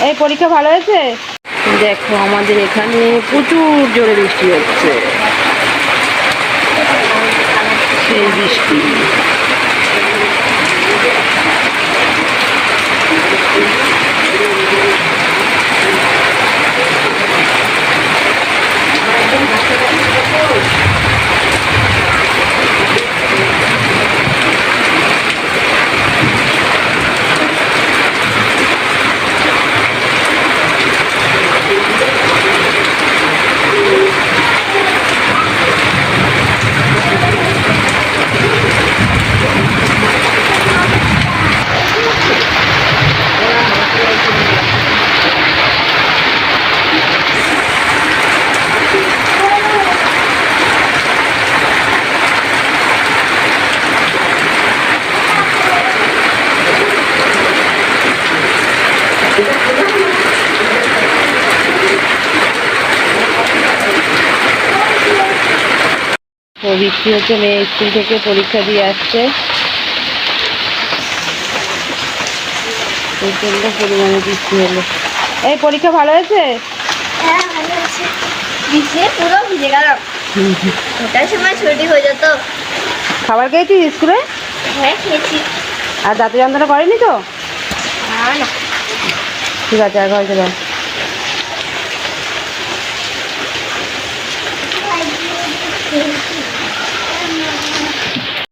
এই পরীক্ষা ভালো হয়েছে? দেখো আমাদের এখানে প্রচুর জোরে বৃষ্টি হচ্ছে, সেই বৃষ্টি। তো বৃষ্টি হচ্ছে, মেয়ে স্কুল থেকে পরীক্ষা দিয়ে আসছে, প্রচন্ড পরিমাণে বৃষ্টি হলো। এই পরীক্ষা ভালো হয়েছে? হ্যাঁ ভালো হয়েছে। বৃষ্টি পুরো ভিজে গেল। ওটার সময় ছুটি হয়ে যেত। খাবার খেয়েছিস স্কুলে? হ্যাঁ খেয়েছি। আর দাঁতে যন্ত্রণা করেনি তো? না। ঠিক আছে, আর ঘরে চলে।